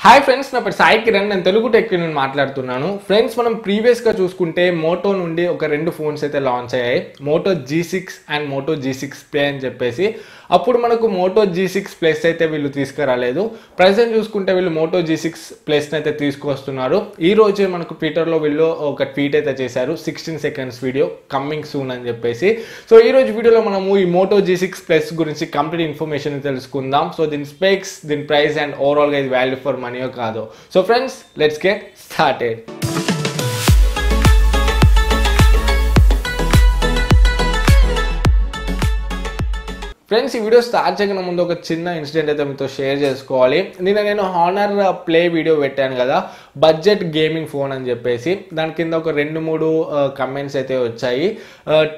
Hi friends, నా పేరు సాయి కిరణ్. నేను తెలుగు టెక్ నేను మాట్లాడుతున్నాను. ఫ్రెండ్స్, మనం ప్రీవియస్గా చూసుకుంటే మోటో నుండి ఒక రెండు ఫోన్స్ అయితే లాంచ్ అయ్యాయి, Moto G6 and Moto G6 Play అని చెప్పేసి. అప్పుడు మనకు మోటో G6 Plus అయితే వీళ్ళు తీసుకురాలేదు. ప్రజెంట్ చూసుకుంటే వీళ్ళు మోటో G6 Plus అయితే తీసుకొస్తున్నారు. ఈ రోజే మనకు ట్విట్టర్లో వీళ్ళు ఒక ట్వీట్ అయితే చేశారు, 16 సెకండ్స్ వీడియో కమింగ్ సూన్ అని చెప్పేసి. సో ఈ రోజు వీడియోలో మనము ఈ మోటో G6 Plus గురించి కంప్లీట్ ఇన్ఫర్మేషన్ తెలుసుకుందాం. సో దీని స్పెక్స్, దీని ప్రైస్ అండ్ ఓవరాల్గా ఇది వాల్యూ ఫర్ మనీయో కాదో. So friends, let's get started. Friends, ఈ వీడియో స్టార్ట్ చేయకుండా ముందు ఒక చిన్న ఇన్సిడెంట్ అయితే మీతో షేర్ చేసుకోవాలి. నేను హానర్ ప్లే వీడియో పెట్టాను కదా, బడ్జెట్ గేమింగ్ ఫోన్ అని చెప్పేసి. దాని కింద ఒక 2-3 కమెంట్స్ అయితే వచ్చాయి.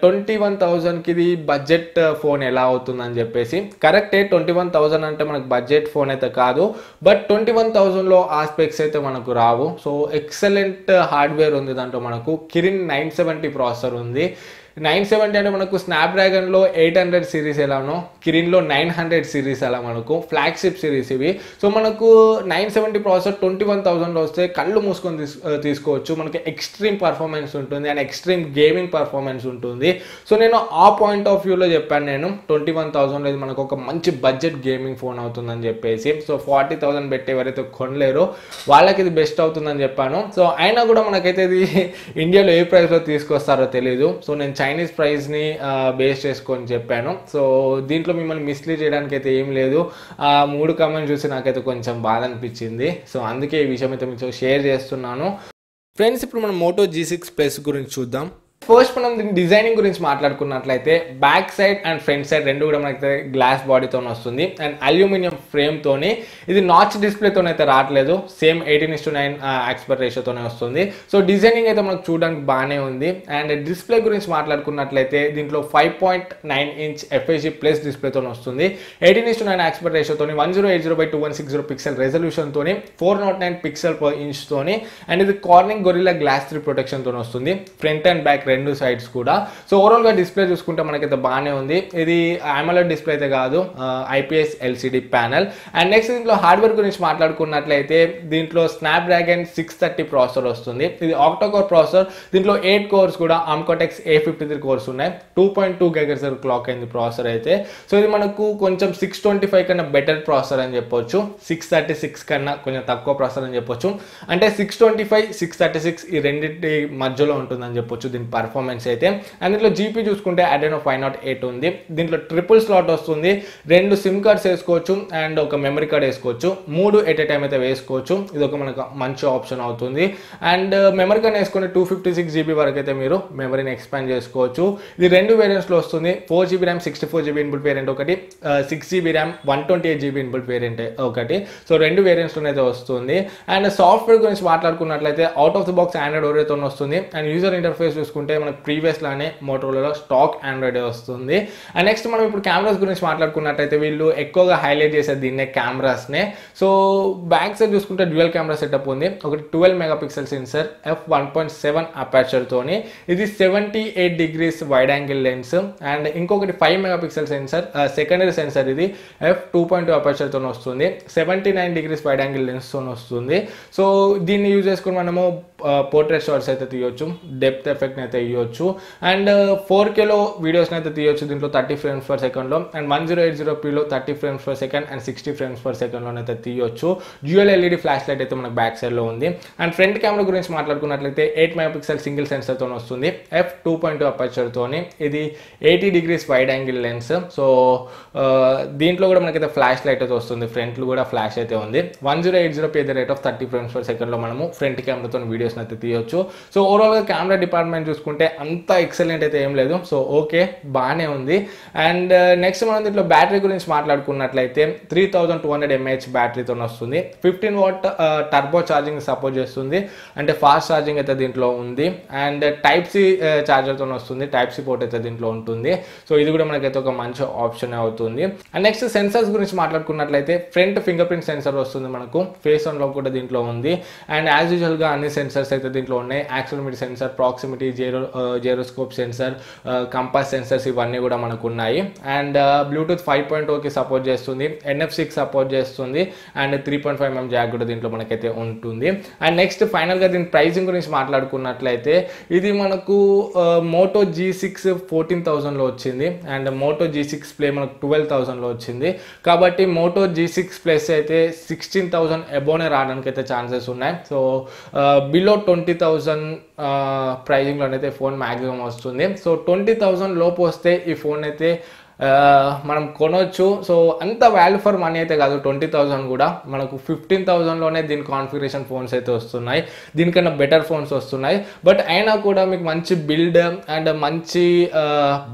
21,000కి ఇది బడ్జెట్ ఫోన్ ఎలా అవుతుందని చెప్పేసి. కరెక్టే, 21,000 అంటే మనకు బడ్జెట్ ఫోన్ అయితే కాదు, బట్ 21,000లో ఆ స్పెక్స్ అయితే మనకు రావు. సో ఎక్సలెంట్ హార్డ్వేర్ ఉంది దాంట్లో. మనకు కిరిన్ 970 ప్రాసెసర్ ఉంది. 970 అంటే మనకు స్నాప్డ్రాగన్లో 800 సిరీస్ ఎలానో, కిరిన్లో 900 సిరీస్ అలా మనకు ఫ్లాగ్షిప్ సిరీస్ ఇవి. సో మనకు 970 ప్రాసెసర్ 21,000లో వస్తే కళ్ళు మూసుకొని తీసుకోవచ్చు. మనకి ఎక్స్ట్రీమ్ పర్ఫార్మెన్స్ ఉంటుంది అండ్ ఎక్స్ట్రీమ్ గేమింగ్ పర్ఫార్మెన్స్ ఉంటుంది. సో నేను ఆ పాయింట్ ఆఫ్ వ్యూలో చెప్పాను, నేను 21,000లో ఇది మనకు ఒక మంచి బడ్జెట్ గేమింగ్ ఫోన్ అవుతుందని చెప్పేసి. సో 40,000 పెట్టి ఎవరైతే కొనలేరో వాళ్ళకి ఇది బెస్ట్ అవుతుందని చెప్పాను. సో అయినా కూడా మనకైతే ఇది ఇండియాలో ఏ ప్రైస్లో తీసుకొస్తారో తెలియదు. సో నేను చైనీస్ ప్రైస్ని బేస్ చేసుకొని చెప్పాను. సో దీంట్లో మిమ్మల్ని మిస్లీడ్ చేయడానికి అయితే ఏం లేదు. 3 కామెంట్స్ చూసి నాకైతే కొంచెం బాధ అనిపించింది. సో అందుకే ఈ విషయం అయితే మీతో షేర్ చేస్తున్నాను. ఫ్రెండ్స్, ఇప్పుడు మనం మోటో G6 Plus గురించి చూద్దాం. ఫస్ట్ మనం దీని డిజైనింగ్ గురించి మాట్లాడుకున్నట్లయితే back side and front side రెండు కూడా మనకి గ్లాస్ బాడీతో వస్తుంది అండ్ అల్యూమినియం ఫ్రేమ్తోని. ఇది నాచ్ డిస్ప్లేతో అయితే రావట్లేదు, సేమ్ 18:9 ఆస్పెక్ట్ రేషియోతోనే వస్తుంది. సో డిజైనింగ్ అయితే మనకు చూడడానికి బాగానే ఉంది. అండ్ డిస్ప్లే గురించి మాట్లాడుకున్నట్లయితే దీంట్లో 5.9 ఇంచ్ FHD ప్లస్ డిస్ప్లేతో వస్తుంది. 18:9 ఆస్పెక్ట్ రేషియోతో 1080x2160 పిక్సెల్ రెజల్యూషన్తో 409 పిక్సెల్ పర్ ఇంచ్తోని. అండ్ ఇది కార్నింగ్ గొరిల్లా గ్లాస్ 3 ప్రొటెక్షన్తో వస్తుంది, ఫ్రంట్ అండ్ బ్యాక్ రెండు సైడ్స్ కూడా. సో ఓవరాల్గా డిస్ప్లే చూసుకుంటే మనకైతే బాగానే ఉంది. ఇది AMOLED డిస్ప్లే అయితే కాదు, IPS LCD panel. And next దీంట్లో హార్డ్వేర్ గురించి మాట్లాడుకున్నట్లయితే దీంట్లో స్నాప్డ్రాగన్ 630 ప్రాసెసర్ వస్తుంది. ఇది ఆక్టోకోర్ ప్రాసెసర్. దీంట్లో 8 కోర్స్ కూడా ఆమ్కోటెక్స్ A53 కోర్స్ ఉన్నాయి. 2.2 GHz క్లాక్ అయింది ప్రాసెసర్ అయితే. సో ఇది మనకు కొంచెం 625 కన్నా బెటర్ ప్రాసెసర్ అని చెప్పొచ్చు, 636 కన్నా కొంచెం తక్కువ ప్రాసెసర్ అని చెప్పొచ్చు. అంటే 625, 636 ఈ రెండింటి మధ్యలో ఉంటుందని చెప్పొచ్చు దీని పర్ఫార్మెన్స్ అయితే. అండ్ దీంట్లో జీపీ చూసుకుంటే Adreno 508 ఉంది. దీంట్లో ట్రిపుల్ స్లాట్ వస్తుంది, 2 సిమ్ కార్డ్స్ వేసుకోవచ్చు అండ్ ఒక మెమరీ కార్డ్ వేసుకోవచ్చు. 3 ఎట్ ఏ టైం అయితే వేసుకోవచ్చు. ఇది ఒక మనకు మంచి ఆప్షన్ అవుతుంది. అండ్ మెమరీ కార్డ్ వేసుకుని 256 GB వరకు అయితే మీరు మెమరీని ఎక్స్పాండ్ చేసుకోవచ్చు. ఇది 2 వేరియంట్స్లో వస్తుంది, 4 GB RAM 64 GB inbuilt variant ఒకటి, 6 GB RAM 128 GB inbuilt variant ఒకటి. సో 2 వేరియంట్స్లో అయితే వస్తుంది. అండ్ సాఫ్ట్వేర్ గురించి మాట్లాడుకున్నట్లయితే out of the box Android ఓరియోతో వస్తుంది. అండ్ యూజర్ ఇంటర్ఫేస్ చూసుకుంటే మనకు ప్రీవియస్ లానే మోటోరోలాలో స్టాక్ ఆండ్రాయిడ్ వస్తుంది. అండ్ నెక్స్ట్ మనం ఇప్పుడు కెమెరాస్ గురించి మాట్లాడుకున్నట్లయితే వీళ్ళు ఎక్కువగా హైలైట్ చేసేది దీన్నే కెమెరాస్నే. సో బ్యాక్ సైడ్ చూసుకుంటే డ్యూయల్ కెమెరా సెటప్ ఉంది. ఒకటి 12 మెగాపిక్సెల్ సెన్సర్ f1.7 అపర్చర్ తోని, ఇది 78 degrees wide angle lens. And ఇంకొకటి 5 మెగాపిక్సెల్ సెన్సర్, సెకండరీ సెన్సర్, ఇది f2.2 అపర్చర్ తోని వస్తుంది, 79 degrees వైడ్ యాంగిల్ లెన్స్ తోని వస్తుంది. సో దీన్ని యూజ్ చేసుకుని మనము పోర్ట్రేట్ షాట్స్ అయితే తీయొచ్చు, డెప్త్ ఎఫెక్ట్ అయితే ఇవ్వచ్చు. అండ్ 4Kలో వీడియోస్ని అయితే తీయొచ్చు దీంట్లో 30 frames per second. అండ్ 1080pలో 30 frames per second and 60 frames per second అయితే తీయొచ్చు. డ్యూయల్ LED ఫ్లాష్ లైట్ అయితే మనకు బ్యాక్ సైడ్లో ఉంది. అండ్ ఫ్రంట్ కెమెరా గురించి మాట్లాడుకున్నట్లయితే 8 మెగాపిక్సెల్ సింగిల్ సెన్సర్తో వస్తుంది, f2.2 అపర్చర్తోని, ఇది 80 degrees wide angle lens. So దీంట్లో కూడా మనకైతే ఫ్లాష్ లైట్ అయితే వస్తుంది, ఫ్రంట్లో కూడా ఫ్లాష్ అయితే ఉంది. 1080p at the rate of 30 frames per second మనము ఫ్రంట్ కెమెరాతో వీడియోస్ అయితే తీయొచ్చు. సో ఓవరాల్గా కెమెరా డిపార్ట్మెంట్ చూసుకుంటే అంత ఎక్సలెంట్ అయితే ఏం లేదు. సో ఓకే, బాగానే ఉంది. అండ్ నెక్స్ట్ మనం దీంట్లో బ్యాటరీ గురించి మాట్లాడుకున్నట్లయితే 3200 mAh బ్యాటరీతో వస్తుంది, 15 watt టర్బో ఛార్జింగ్ సపోర్ట్ చేస్తుంది, అంటే ఫాస్ట్ ఛార్జింగ్ అయితే దీంట్లో ఉంది. అండ్ Type-C ఛార్జర్తో వస్తుంది, Type-C పోర్ట్ అయితే దీంట్లో ఉంటుంది. సో ఇది కూడా మనకైతే ఒక మంచి ఆప్షన్ అవుతుంది. అండ్ నెక్స్ట్ సెన్సర్స్ గురించి మాట్లాడుకున్నట్లయితే ఫ్రంట్ ఫింగర్ ప్రింట్ సెన్సర్ వస్తుంది మనకు, ఫేస్ అన్లాక్ కూడా దీంట్లో ఉంది. అండ్ యాజ్ యూజువల్గా అన్ని సెన్సర్స్ అయితే దీంట్లో ఉన్నాయి, accelerometer sensor, proximity, zero gyroscope sensor, compass sensors ఇవన్నీ కూడా మనకు ఉన్నాయి. అండ్ బ్లూటూత్ 5.0కి సపోర్ట్ చేస్తుంది, NFC-కి సపోర్ట్ చేస్తుంది, అండ్ 3.5mm జాక్ కూడా దీంట్లో మనకైతే ఉంటుంది. అండ్ నెక్స్ట్ ఫైనల్గా దీని ప్రైసింగ్ గురించి మాట్లాడుకున్నట్లయితే ఇది మనకు మోటో G6 14,000లో వచ్చింది, అండ్ మోటో G6 ప్లే మనకు 12,000లో వచ్చింది. కాబట్టి మోటో G6 ప్లస్ అయితే 16,000 అబోనే రావడానికి అయితే ఛాన్సెస్ ఉన్నాయి. సో బిలో 20,000 ప్రైజింగ్లోనైతే ఫోన్ మ్యాక్సిమం వస్తుంది. సో 20,000 లోపు వస్తే ఈ ఫోన్ అయితే మనం కొనవచ్చు. సో అంత వాల్యూ ఫర్ మనీ అయితే కాదు, 20,000 కూడా మనకు 15,000లోనే దీని కాన్ఫిగరేషన్ ఫోన్స్ అయితే వస్తున్నాయి, దీనికన్నా బెటర్ ఫోన్స్ వస్తున్నాయి. బట్ అయినా కూడా మీకు మంచి బిల్డ్ అండ్ మంచి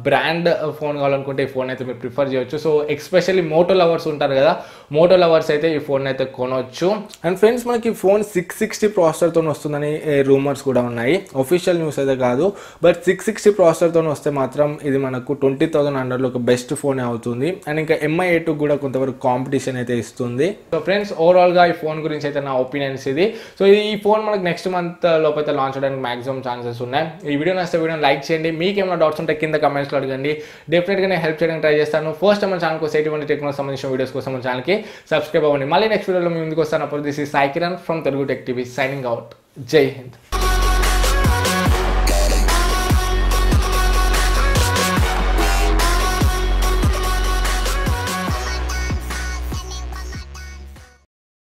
బ్రాండ్ ఫోన్ కావాలనుకుంటే ఈ ఫోన్ అయితే మీరు ప్రిఫర్ చేయొచ్చు. సో ఎస్పెషల్లీ మోటో లవర్స్ ఉంటారు కదా, మోటో లవర్స్ అయితే ఈ ఫోన్ అయితే కొనవచ్చు. అండ్ ఫ్రెండ్స్ మనకి ఫోన్ 660 ప్రాసెసర్తో వస్తుందని రూమర్స్ కూడా ఉన్నాయి, ఒఫిషియల్ న్యూస్ అయితే కాదు. బట్ 660 ప్రాసెసర్తో వస్తే మాత్రం ఇది మనకు 20,000 అండర్లో ఒక బెస్ట్ ఫోన్ అవుతుంది. అండ్ ఇంకా MI8 కూడా కొంతవరకు కాంపిటీషన్ అయితే ఇస్తుంది. సో ఫ్రెండ్స్ ఓవరాల్గా ఈ ఫోన్ గురించి అయితే నా ఒపీనియన్స్ ఇది. సో ఈ ఫోన్ మనకు నెక్స్ట్ మంత్ లోపైతే లాంచ్ అవడానికి మాక్సిమం ఛాన్సెస్ ఉన్నాయి. ఈ వీడియో నచ్చితే వీడియోని లైక్ చేయండి, మీకు ఏమైనా డౌట్స్ ఉంటే కింద కమెంట్స్లో అడగండి, డెఫినెట్గా నేను హెల్ప్ చేయడానికి ట్రై చేస్తాను. ఫస్ట్ మన ఛానల్ కోసం ఎటువంటి టెక్నాలజీ సంబంధించిన వీడియోస్ కోసం మన ఛానల్కి సబ్స్క్రైబ్ అవ్వండి. మళ్ళీ నెక్స్ట్ వీడియోలో మీ ముందుకు వస్తాను. అప్పుడు this is Sai Kiran from Telugu tech TV signing out. జై హింద్.